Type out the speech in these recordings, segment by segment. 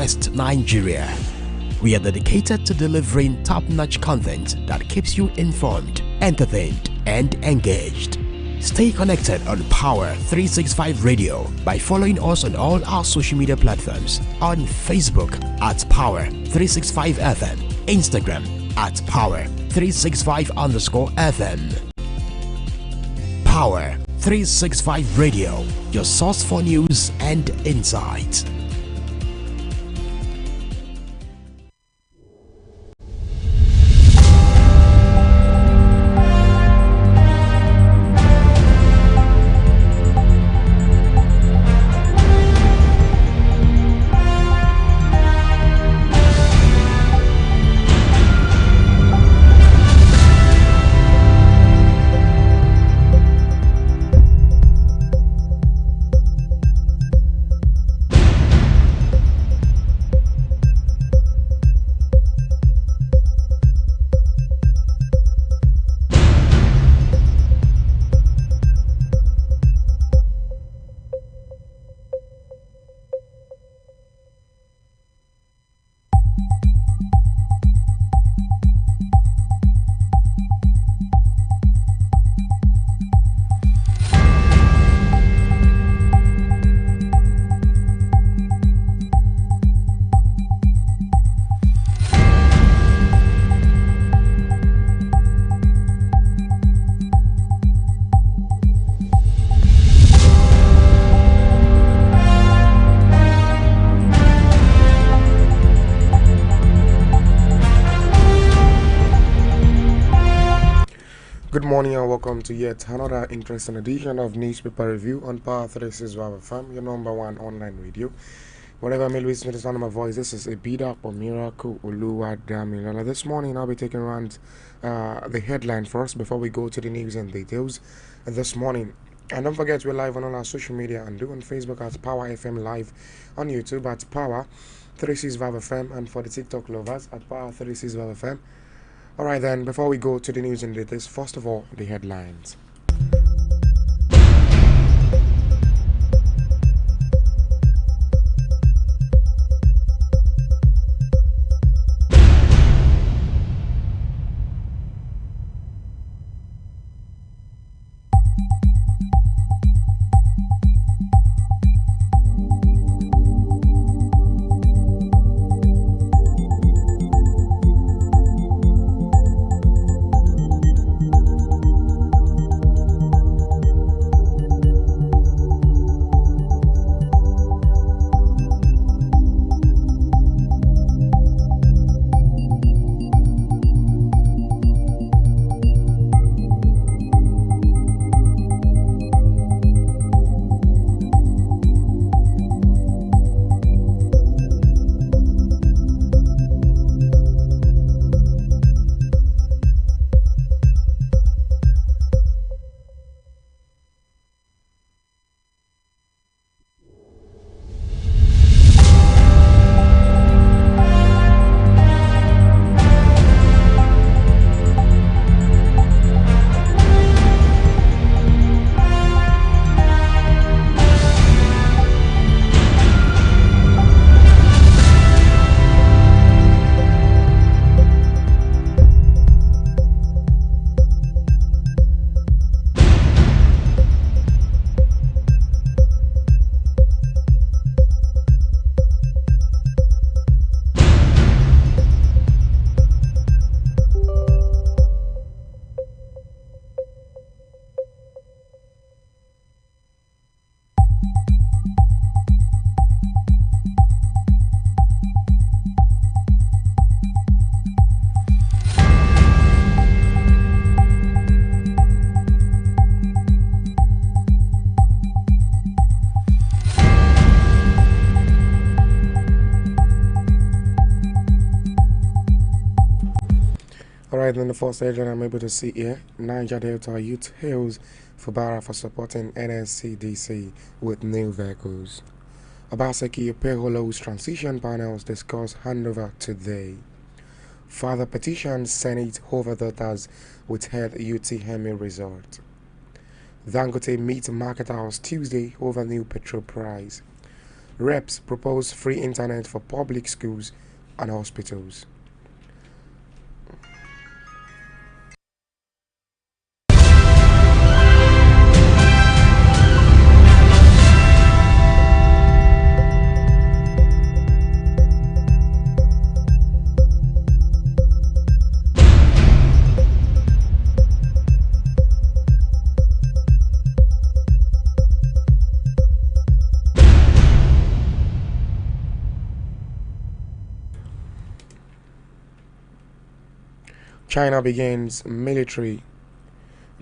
Southwest Nigeria. We are dedicated to delivering top-notch content that keeps you informed, entertained, and engaged. Stay connected on Power 365 Radio by following us on all our social media platforms, on Facebook at Power 365 FM, Instagram at Power 365_FM. Power 365 Radio, your source for news and insight. Good morning and welcome to yet another interesting edition of Newspaper Review on Power 365 FM, your number one online radio. Whatever may listen to the sound of my voice, this is a beat up or miracle Oluwadamilola. This morning I'll be taking around the headline first before we go to the news and details this morning. And don't forget we're live on all our social media and do on Facebook at Power FM Live, on YouTube at Power 365 FM, and for the TikTok lovers at Power 365 FM. Alright then, before we go to the news and details, first of all, the headlines. Alright, then the first agent I'm able to see here, Niger Delta Youth hails Fubara for supporting NSCDC with new vehicles. Obaseki Peholo's transition panels discuss handover today. Father petitions Senate over daughters with head UTME resort. Dangote meet market house Tuesday over new petrol price. Reps propose free internet for public schools and hospitals. China begins military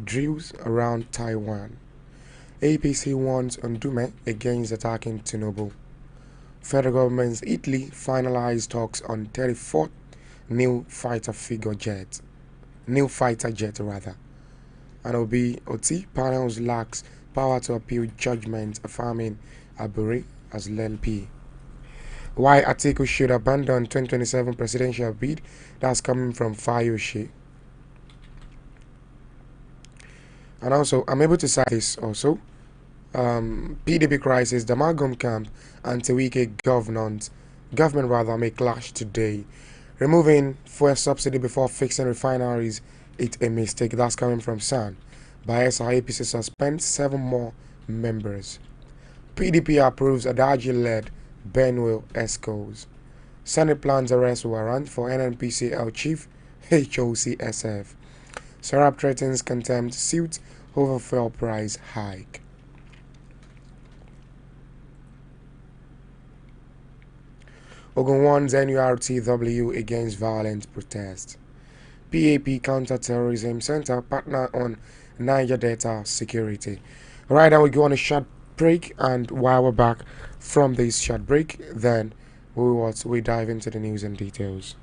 drills around Taiwan. APC warns on Dume against attacking Tinubu. Federal government's Italy finalized talks on 34th new fighter jet rather. And OT panels lacks power to appeal judgment affirming Abure as LNP. Why Atiku should abandon 2027 presidential bid, that's coming from Fayoshe. And also, I'm able to cite this also. PDP crisis, the Amalgam camp, anti-Wike government may clash today. Removing fuel subsidy before fixing refineries, it's a mistake. That's coming from San. Bayelsa APC suspends 7 more members. PDP approves Adaji-led Benwell ESCOs. Senate plans arrest warrant for NNPCL chief HOCSF. Sarab threatens contempt suit over fuel price hike. Ogun warns NURTW against violent protest. PAP Counter-Terrorism Center partner on Niger data security. Alright, now we go on a short break, and while we're back from this short break, then we dive into the news and details.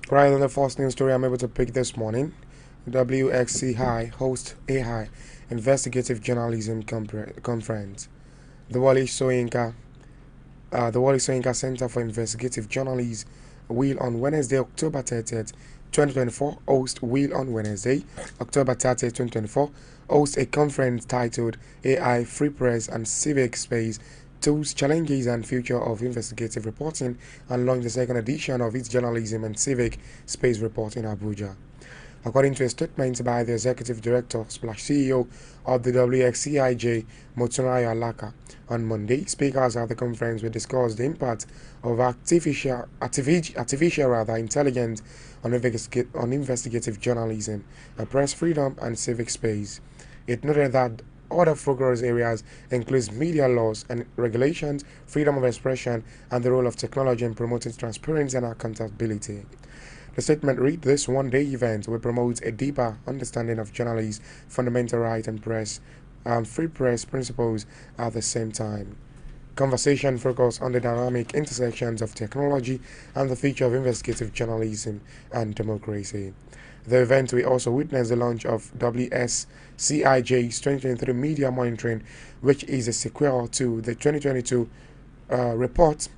Right on the first news story I'm able to pick this morning, WXCI hosts AI Investigative Journalism Conference. The Wale Soyinka Center for Investigative Journalism will on Wednesday, October 30th, 2024, host a conference titled AI, Free Press and Civic Space, Tools, Challenges and Future of Investigative Reporting, and launch the second edition of its Journalism and Civic Space Report in Abuja. According to a statement by the Executive Director / CEO of the WXCIJ, Motunrayo Alaka, on Monday, speakers at the conference will discuss the impact of artificial intelligence on investigative journalism, press freedom, and civic space. It noted that other focus areas include media laws and regulations, freedom of expression, and the role of technology in promoting transparency and accountability. The statement read, "This one-day event will promote a deeper understanding of journalists' fundamental rights and free press principles at the same time. Conversation focused on the dynamic intersections of technology and the future of investigative journalism and democracy." The event will also witness the launch of WSCIJ's 2023 Media Monitoring, which is a sequel to the 2022 report,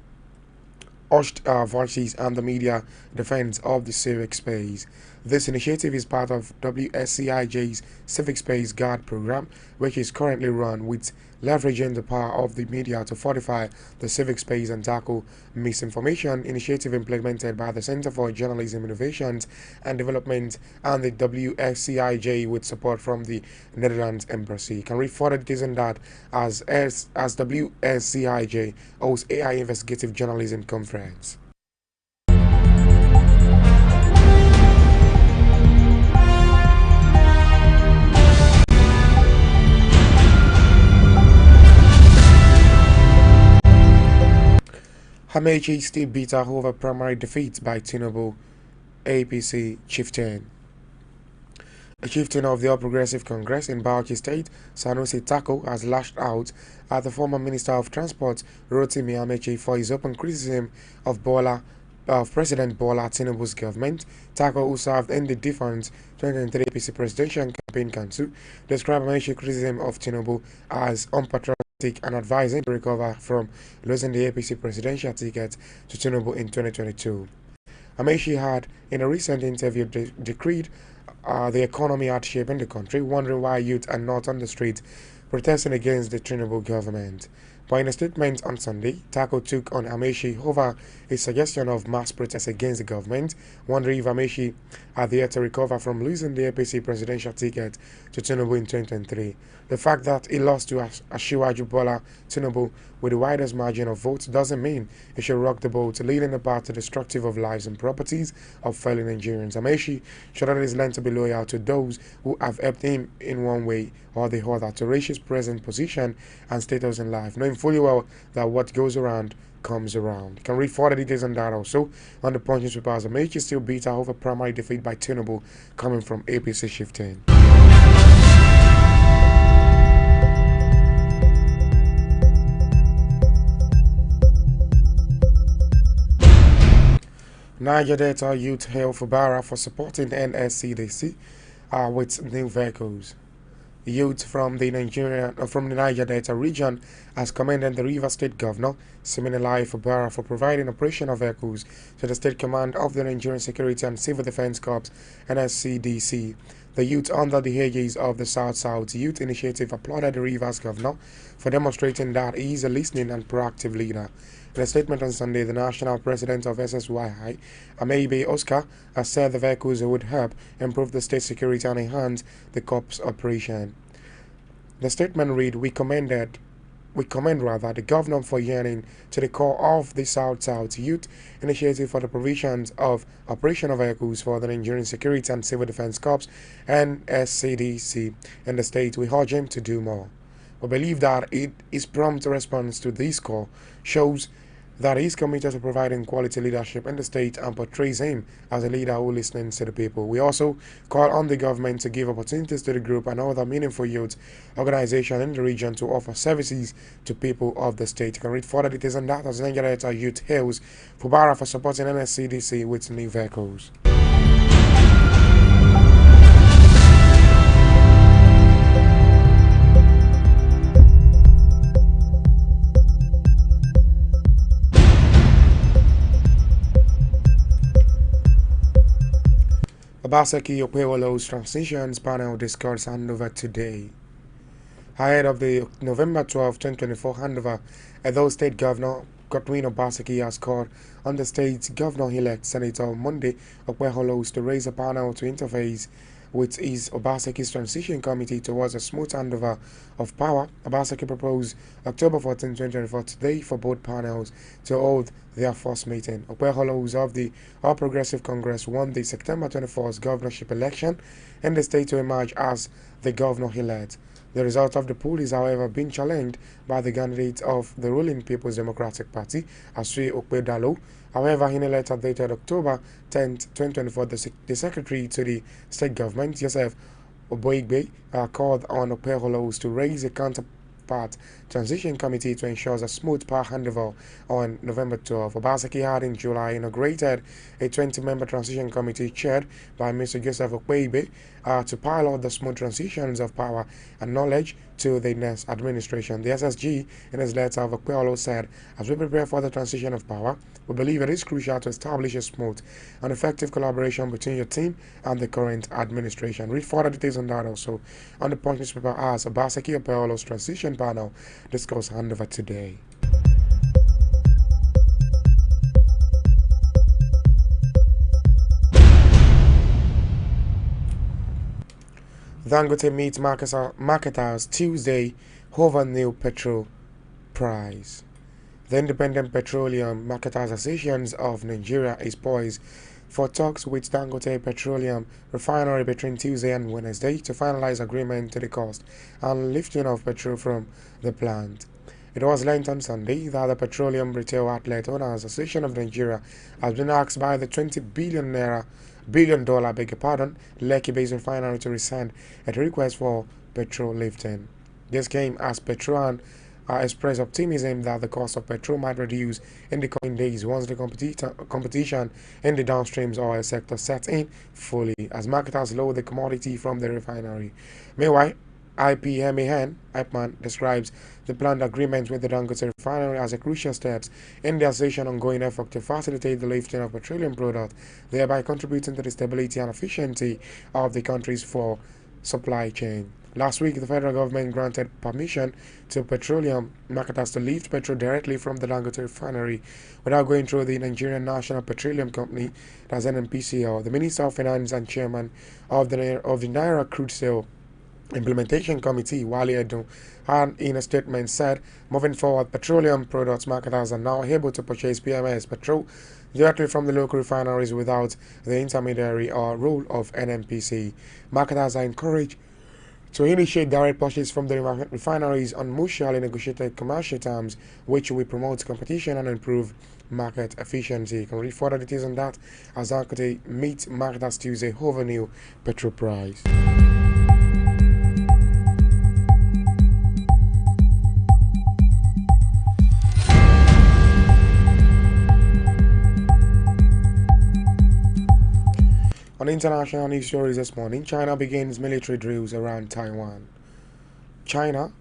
Hushed Voices and the Media Defense of the Civic Space. This initiative is part of WSCIJ's Civic Space Guard program, which is currently run with leveraging the power of the media to fortify the civic space and tackle misinformation, initiative implemented by the Center for Journalism Innovations and Development and the WSCIJ with support from the Netherlands Embassy. You can read further details on that as WSCIJ hosts AI Investigative Journalism Conference. Hamechi still bitter over primary defeat by Tinubu, APC chieftain. A chieftain of the All Progressive Congress in Bauchi State, Sanusi Tako, has lashed out at the former Minister of Transport, Rotimi Amechi, for his open criticism of Bola of President Bola Tinubu's government, Tako, who served in the defunct 2023 APC Presidential Campaign Council, described Amaechi's criticism of Tinubu as unpatriotic and advising to recover from losing the APC presidential ticket to Tinubu in 2022. Amaechi had, in a recent interview, decreed the economy hardship in the country, wondering why youth are not on the street protesting against the Tinubu government. But in a statement on Sunday, Tako took on Amaechi over a suggestion of mass protests against the government, wondering if Amaechi are there to recover from losing the APC presidential ticket to Tinubu in 2023. The fact that he lost to Asiwaju Bola Tinubu with the widest margin of votes doesn't mean he should rock the boat, leading the path to destructive of lives and properties of fellow Nigerians. Amaechi should always learn to be loyal to those who have helped him in one way or the other to reach his present position and status in life, knowing fully well that what goes around comes around. You can read further details on that also on the Punch newspaper. Amaechi still bitter over primary defeat by Tinubu coming from APC shifting. Niger Delta youth hail Fubara for supporting NSCDC with new vehicles. Youth from the Niger Delta region has commended the Rivers State Governor, Siminalayi Fubara, for providing operational vehicles to the State Command of the Nigerian Security and Civil Defense Corps, NSCDC. The youth under the aegis of the South-South Youth Initiative applauded the Rivers Governor for demonstrating that he is a listening and proactive leader. In a statement on Sunday, the national president of SSYI, Ameibe Oscar, has said the vehicles would help improve the state security and enhance the corps operation. The statement read, We commend the governor for yearning to the core of the South-South Youth Initiative for the provisions of operational vehicles for the Nigerian Security and Civil Defense Corps and SCDC in the state. We urge him to do more. We believe that his prompt response to this call shows that he is committed to providing quality leadership in the state and portrays him as a leader who listens to the people. We also call on the government to give opportunities to the group and other meaningful youth organizations in the region to offer services to people of the state. You can read further details on that as Niger Delta Youth hails Fubara for supporting NSCDC with new vehicles. Obaseki Okpewolo's transitions panel discuss handover today. Ahead of the November 12, 2024 handover, Edo State Governor Godwin Obaseki has called on the state's governor-elect Senator Monday Okpewolo to raise a panel to interface with his Obaseki's transition committee towards a smooth handover of power. Obaseki proposed October 14, 2024 today for both panels to hold their first meeting. Okpewolo of the All Progressive Congress won the September 24th governorship election in the state to emerge as the governor-elect. The result of the poll is, however, being challenged by the candidate of the ruling People's Democratic Party, Asui Okpedalo. However, in a letter dated October 10, 2024, the secretary to the state government, Joseph Oboigbe, called on Okpewolo to raise a counterpart transition committee to ensure a smooth power handover on November 12. Obaseki had in July inaugurated a 20-member transition committee chaired by Mr. Joseph Okweibe to pilot the smooth transitions of power and knowledge to the next administration. The SSG, in his letter of Okpewolo, said, as we prepare for the transition of power, we believe it is crucial to establish a smooth and effective collaboration between your team and the current administration. Read further details on that also on the Punch newspaper as Obaseki Okpewolo's transition panel discuss handover today. Dangote meets marketers Tuesday over new petrol price. The Independent Petroleum Marketers Association of Nigeria is poised for talks with Dangote Petroleum Refinery between Tuesday and Wednesday to finalize agreement to the cost and lifting of petrol from the plant. It was learned on Sunday that the Petroleum Retail Outlet Owners Association of Nigeria has been asked by the $20 billion Lekki-based refinery to rescind a request for petrol lifting. This came as Petron expressed optimism that the cost of petrol might reduce in the coming days once the competition in the downstream oil sector sets in fully, as marketers load the commodity from the refinery. Meanwhile, IPMAN describes the planned agreement with the Dangote refinery as a crucial step in the association ongoing effort to facilitate the lifting of petroleum products, thereby contributing to the stability and efficiency of the country's fuel supply chain. Last week, the federal government granted permission to petroleum marketers to lift petrol directly from the Dangote refinery without going through the Nigerian National Petroleum Company, that's NNPCL. The Minister of Finance and Chairman of the Naira Crude Sale Implementation Committee, Wale Edun, had in a statement said, moving forward, petroleum products marketers are now able to purchase PMS petrol directly from the local refineries without the intermediary or role of NNPC. Marketers are encouraged to initiate direct purchase from the refineries on mutually negotiated commercial terms, which will promote competition and improve market efficiency. You can read further details on that as Dangote meets marketers Tuesday over new petrol price. On international news stories this morning, China begins military drills around Taiwan. China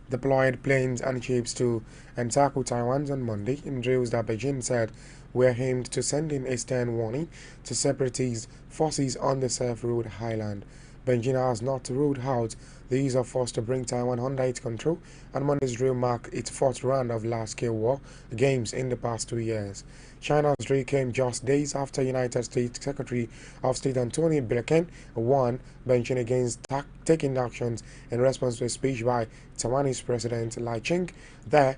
deployed planes and ships to encircle Taiwan on Monday in drills that Beijing said were aimed to send in a stern warning to separatist forces on the self-ruled island. Beijing has not ruled out the use of force to bring Taiwan under its control, and Monday's drill marked its fourth round of large-scale war games in the past 2 years. China's drill came just days after United States Secretary of State Antony Blinken warned Beijing against taking actions in response to a speech by Taiwanese President Lai Ching there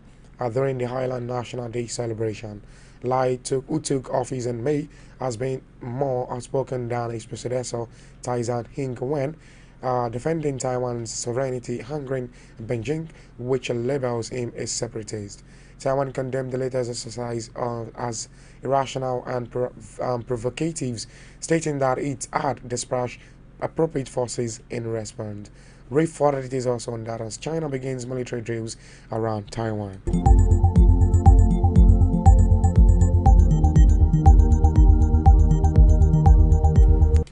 during the Highland National Day celebration. Lai, who took office in May, has been more outspoken than his predecessor, Taizan Ing-wen, defending Taiwan's sovereignty, angering Beijing, which labels him a separatist. Taiwan condemned the latest exercise as irrational and provocative, stating that it had dispatched appropriate forces in response. Read further details also on that as China begins military drills around Taiwan.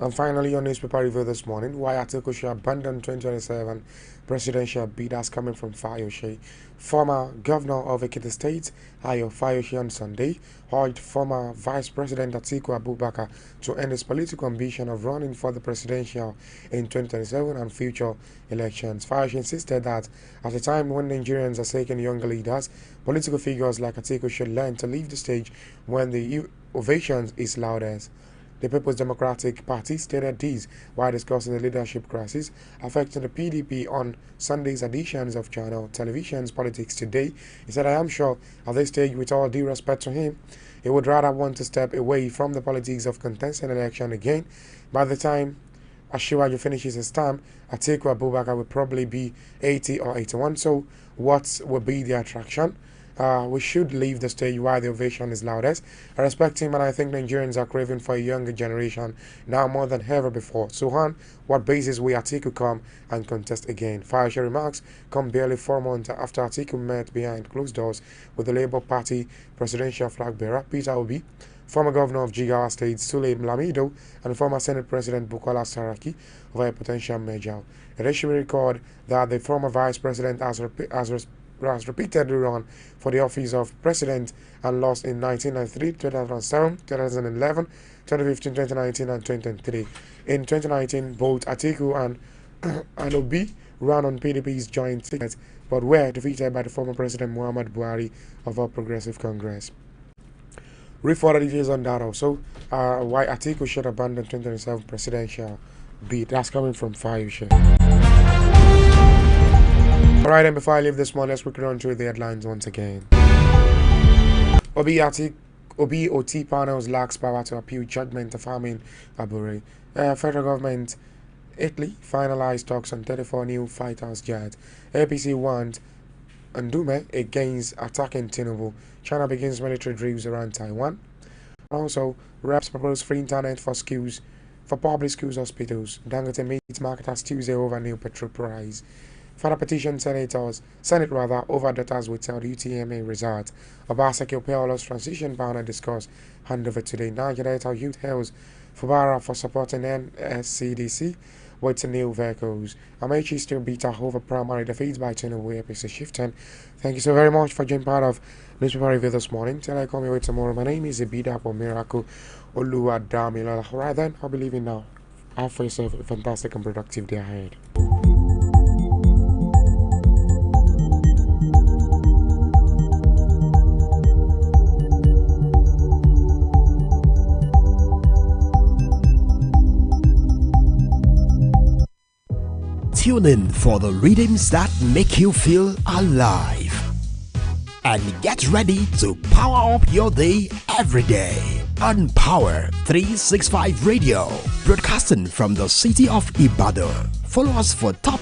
And finally, on newspaper review this morning, why Atiku should abandon 2027 presidential bid as coming from Fayose. Former governor of Ekiti State, Ayo Fayose, on Sunday urged former Vice President Atiku Abubakar to end his political ambition of running for the presidential in 2027 and future elections. Fayose insisted that at a time when Nigerians are seeking younger leaders, political figures like Atiku should learn to leave the stage when the ovation is loudest. The People's Democratic Party stated this while discussing the leadership crisis affecting the PDP on Sunday's editions of Channel Television's Politics Today. He said, I am sure at this stage, with all due respect to him, he would rather want to step away from the politics of contesting an election again. By the time Ashiwaju finishes his term, Atiku Abubakar will probably be 80 or 81. So what will be the attraction? We should leave the stage while the ovation is loudest. I respect him, and I think Nigerians are craving for a younger generation now more than ever before. So on what basis will Atiku come and contest again? Fayose remarks come barely 4 months after Atiku met behind closed doors with the Labour Party presidential flag bearer Peter Obi, former governor of Jigawa State Sule Lamido, and former Senate President Bukola Saraki over a potential merger. It should be recorded that the former vice president has repeatedly run for the office of president and lost in 1993, 2007, 2011, 2015, 2019, and 2023. In 2019, both Atiku and Obi ran on PDP's joint ticket, but were defeated by the former President Muhammad Buhari of All Progressive Congress. Read further details on that also, why Atiku should abandon 2027 presidential bid. That's coming from Fayose. Alright, and before I leave this morning, let's quickly run through the headlines once again. OT panels lacks power to appeal judgment of Amin Abure. Federal government, Italy, finalized talks on 34 new fighters jets. APC wants Ndume against attacking Tinubu. China begins military drills around Taiwan. Also, reps propose free internet for public schools hospitals. Dangote meets marketers Tuesday over new petrol price. Further petition Senate over daughters withheld UTMA results. Obaseki Opeolo's transition banner discussed handover today. Nigeria Youth hails Fubara for supporting NSCDC with new vehicles. Amechi still beat over primary defeats by 10 away episode shifting. Thank you so very much for being part of newspaper review this morning. Till I come your way tomorrow. My name is Ibida for Miracle Oluwadamila. Alright then, I'll be leaving now. Have for yourself a fantastic and productive day ahead. Tune in for the rhythms that make you feel alive. And get ready to power up your day every day on Power 365 Radio, broadcasting from the city of Ibadan. Follow us for top